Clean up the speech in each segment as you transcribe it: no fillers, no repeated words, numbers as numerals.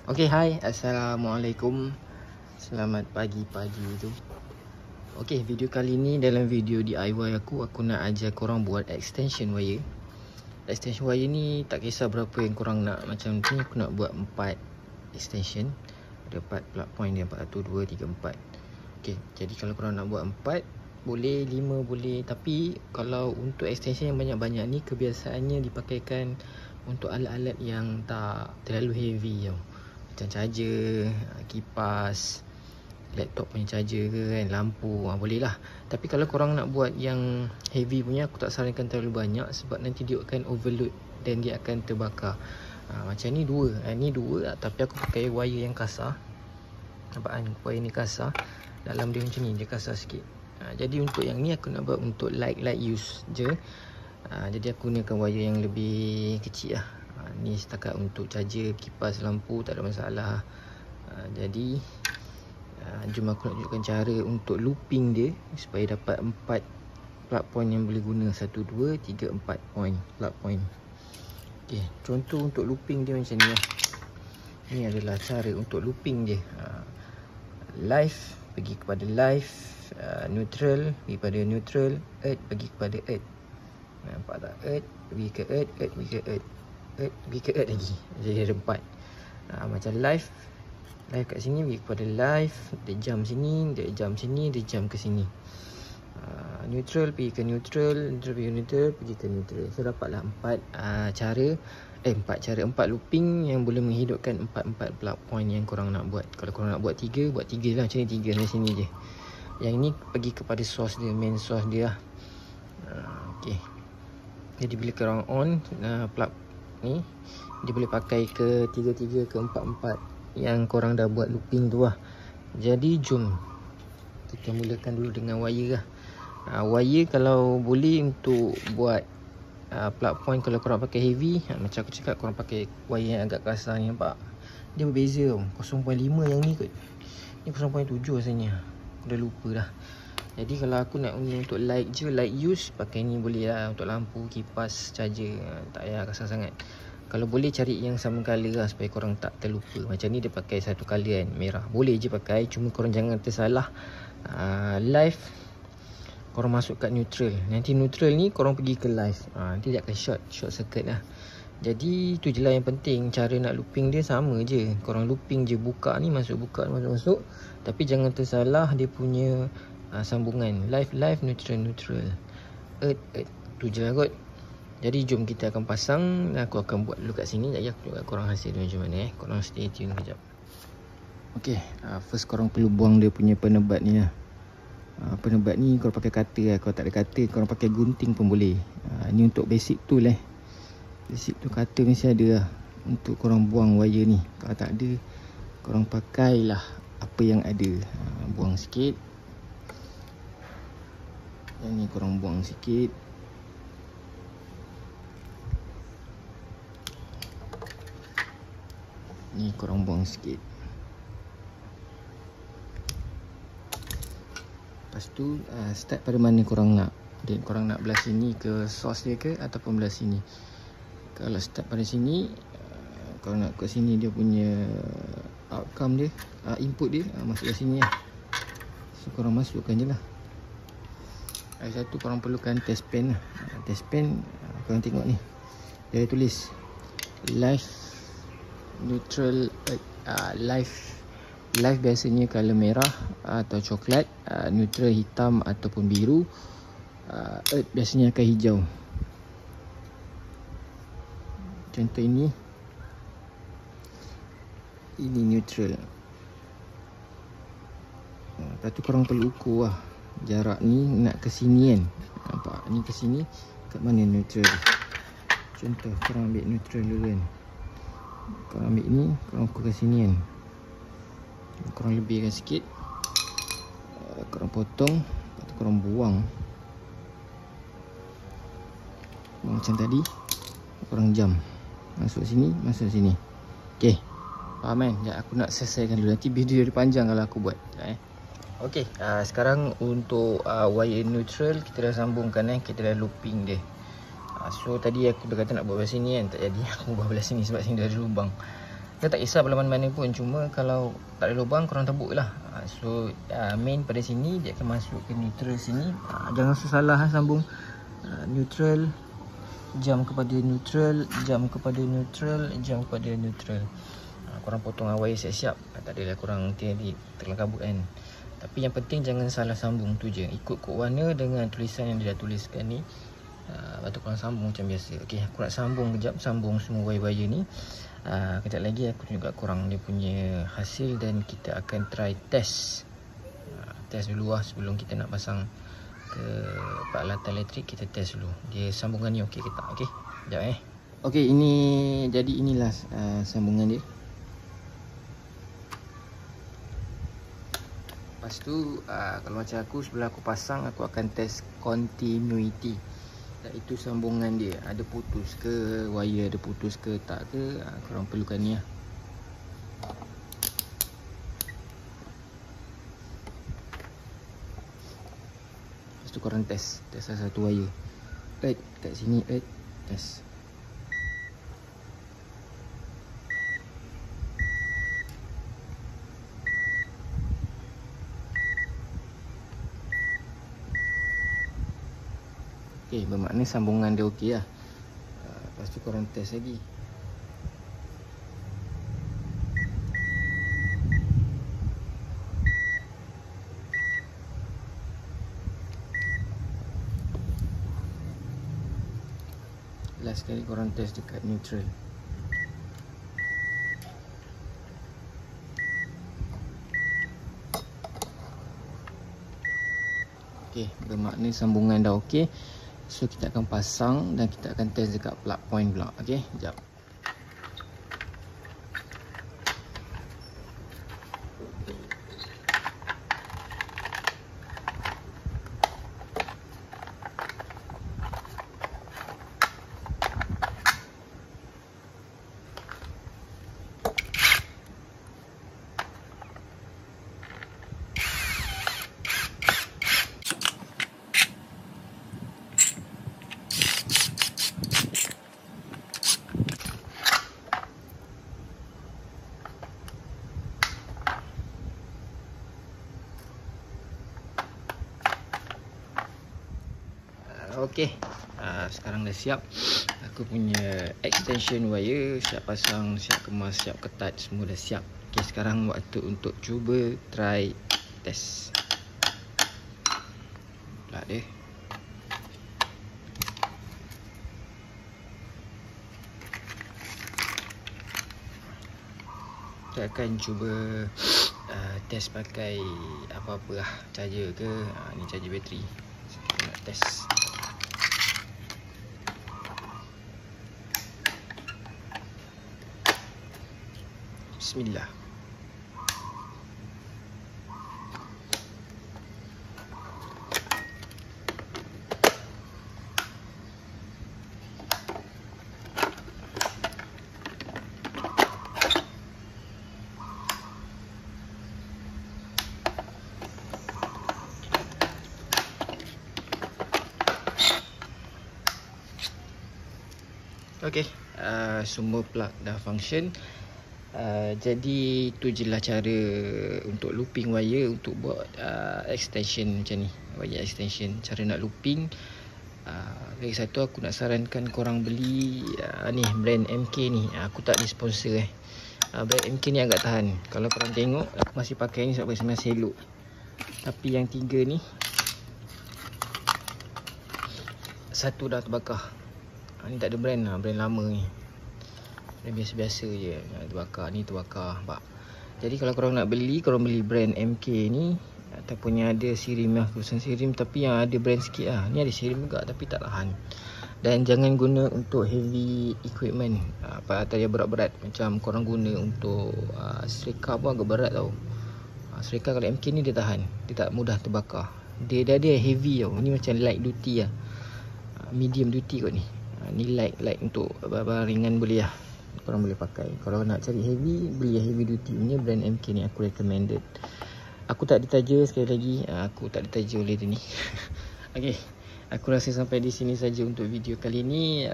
Okay, hai. Assalamualaikum. Selamat pagi-pagi tu. Okay, video kali ni dalam video DIY aku nak ajar korang buat extension wire. Extension wire ni tak kisah berapa yang korang nak. Macam ni aku nak buat 4 extension. Ada 4 plug point dia, 4, 1, 2, 3, 4. Okay, jadi kalau korang nak buat 4, boleh 5 boleh. Tapi kalau untuk extension yang banyak-banyak ni, kebiasaannya dipakaikan untuk alat-alat yang tak terlalu heavy tau. Macam charger, kipas, laptop punya charger ke kan, lampu, boleh lah. Tapi kalau korang nak buat yang heavy punya, aku tak sarankan terlalu banyak sebab nanti dia akan overload dan dia akan terbakar. Macam ni dua, ni dua tapi aku pakai wire yang kasar. Nampak kan, wire ni kasar. Dalam dia macam ni, dia kasar sikit. Jadi untuk yang ni aku nak buat untuk light use je. Jadi aku gunakan wire yang lebih kecil lah. Ni setakat untuk charger, kipas, lampu, tak ada masalah. Jadi jom aku nak tunjukkan cara untuk looping dia supaya dapat 4 plug point yang boleh guna. 1, 2, 3, 4 point plug point. Okay, contoh untuk looping dia macam ni lah. Ni adalah cara untuk looping dia. Live pergi kepada live, neutral pergi kepada neutral, earth pergi kepada earth. Nampak tak? Earth pergi ke earth, earth pergi ke earth, earth pergi ke earth lagi. Jadi ada 4. Macam live kat sini pergi kepada live, dia jump sini, dia jump sini, dia jump ke sini. Neutral pergi ke neutral, neutral pergi ke neutral, pergi ke neutral. So dapatlah 4 cara, 4 looping yang boleh menghidupkan 4 plug point yang korang nak buat. Kalau korang nak buat 3, buat 3 lah. Macam ni 3 dari sini je. Yang ni pergi kepada source dia, main source dia lah. Okay. Jadi bila korang on plug ni, dia boleh pakai ke 3, ke 4 yang korang dah buat looping tu lah. Jadi jom kita mulakan dulu dengan wire lah. Wire kalau boleh untuk buat plug point, kalau korang pakai heavy, macam aku cakap, korang pakai wire yang agak kasar ni, nampak? Dia berbeza tau. 0.5 yang ni kot. Ni 0.7 rasanya. Aku dah lupa dah. Jadi kalau aku nak guna untuk light je, light use, pakai ni boleh lah. Untuk lampu, kipas, charger, tak payah kasar sangat. Kalau boleh cari yang sama colour lah supaya korang tak terlupa. Macam ni dia pakai satu colour kan, merah. Boleh je pakai, cuma korang jangan tersalah. Live korang masuk kat neutral. Nanti neutral ni korang pergi ke live. Nanti dia akan short circuit lah. Jadi tu je lah yang penting. Cara nak looping dia sama je. Korang looping je, buka ni masuk, buka ni masuk. Tapi jangan tersalah dia punya sambungan. Live, neutral, earth. Tu je lah kot. Jadi jom kita akan pasang. Aku akan buat dulu kat sini. Sekejap aku tunjuk korang hasil dia macam mana. Korang stay tune kejap. Okay, first korang perlu buang dia punya penebat ni lah. Penebat ni korang pakai cutter lah. Kalau tak ada cutter, korang pakai gunting pun boleh. Ni untuk basic tool lah. Basic tu cutter mesti ada lah untuk korang buang wire ni. Kalau tak ada, korang pakailah apa yang ada. Buang sikit. Yang ni korang buang sikit. Ni korang buang sikit. Lepas tu start pada mana korang nak. Dan korang nak belah sini ke source dia ke, ataupun belah sini. Kalau start pada sini, korang nak kat sini dia punya outcome dia, input dia, masuk kat sini lah. So korang masukkan je lah. Ada satu korang perlukan test pen lah. Test pen, korang tengok ni, dia ada tulis live, neutral, live biasanya color merah atau coklat, neutral hitam ataupun biru, earth biasanya akan hijau. Contoh ini neutral. Lepas tu korang perlu ukur lah jarak ni nak ke sini kan. Nampak ni ke sini, kat mana neutral. Contoh korang ambil neutral dulu kan. Korang ambil ni, korang ukur ke sini kan. Korang lebihkan sikit, korang potong, lepas tu korang buang macam tadi. Korang jam masuk sini, masuk sini. Okay, faham kan? Sekejap aku nak selesaikan dulu. Nanti video dia panjang kalau aku buat. Okay, sekarang untuk wire neutral kita dah sambungkan. Kita dah looping dia. So tadi aku dah kata nak buat belah sini kan, tak jadi. Aku buat belah sini sebab sini dah ada lubang. Dia tak kisah belah mana-mana pun, cuma kalau tak ada lubang korang tebuk lah. So main pada sini dia akan masuk ke neutral sini. Jangan salah sambung neutral, jam kepada neutral, jam kepada neutral, jam kepada neutral. Korang potong wire siap-siap. Tak adalah korang nanti terkelang kabut kan. Tapi yang penting jangan salah sambung tu je. Ikut kod warna dengan tulisan yang dia dah tuliskan ni. Lepas tu korang sambung macam biasa. Okey, aku nak sambung kejap. Sambung semua wire-wire ni. Kejap lagi aku tunjuk kat korang dia punya hasil. Dan kita akan try test. Test dulu lah sebelum kita nak pasang ke peralatan elektrik. Kita test dulu dia sambungan ni okey ke tak. Okey, sekejap Okey, inilah sambungan dia. Lepas tu kalau macam aku, sebelah aku pasang, aku akan test continuity, iaitu sambungan dia ada putus ke, wire ada putus ke tak ke. Korang perlukan ni lah. Lepas tu korang test satu wire. Right, kat sini test. Okey, bermakna sambungan dia okey lah. Lepas tu korang test lagi. Last kali korang test dekat neutral. Okey, bermakna sambungan dah okey. So kita akan pasang dan kita akan test dekat plug point pula. Okey, sekejap. Okey, sekarang dah siap. Aku punya extension wire siap pasang, siap kemas, siap ketat, semua dah siap. Okey, sekarang waktu untuk cuba try test. Pula dia. Kita akan cuba test pakai apa-apa lah, charger ke. Ni charger bateri. So, kita nak test. Bismillah. Okey, semua plug dah function. Jadi tu je lah cara untuk looping wire untuk buat extension macam ni, wire extension. Cara nak looping. Lagi satu aku nak sarankan korang beli ni brand MK ni. Aku tak ada sponsor brand MK ni agak tahan. Kalau korang tengok aku masih pakai ni sebab masih elok. Tapi yang tiga ni satu dah terbakar. Ni tak ada brand lah, brand lama ni. Dia biasa-biasa je. Terbakar, ni terbakar. Nampak? Jadi kalau korang nak beli, korang beli brand MK ni. Ataupun yang ada sirim lah, tulisan sirim. Tapi yang ada brand sikit lah. Ni ada sirim juga tapi tak tahan. Dan jangan guna untuk heavy equipment. Atau yang berat-berat. Macam korang guna untuk serika pun agak berat tau. Serika kalau MK ni dia tahan. Dia tak mudah terbakar. Dia heavy tau. Ni macam light duty lah. Medium duty kot ni. Ni light untuk barang ringan boleh lah. Korang boleh pakai. Kalau nak cari heavy, beli heavy duty punya brand MK ni. Aku recommended. Aku tak ditaja sekali lagi. Aku tak ditaja oleh dia ni. Okay, aku rasa sampai di sini saja untuk video kali ni.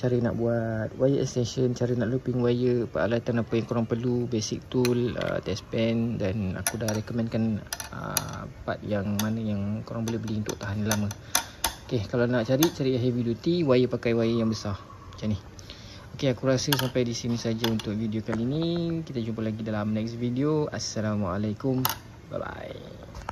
cara nak buat wire extension, cara nak looping wire, peralatan apa yang korang perlu, basic tool, test pen, dan aku dah recommendkan part yang mana yang korang boleh beli untuk tahan lama. Okay, kalau nak cari heavy duty, wire pakai wire yang besar macam ni. Okay, aku rasa sampai di sini saja untuk video kali ni. Kita jumpa lagi dalam next video. Assalamualaikum. Bye bye.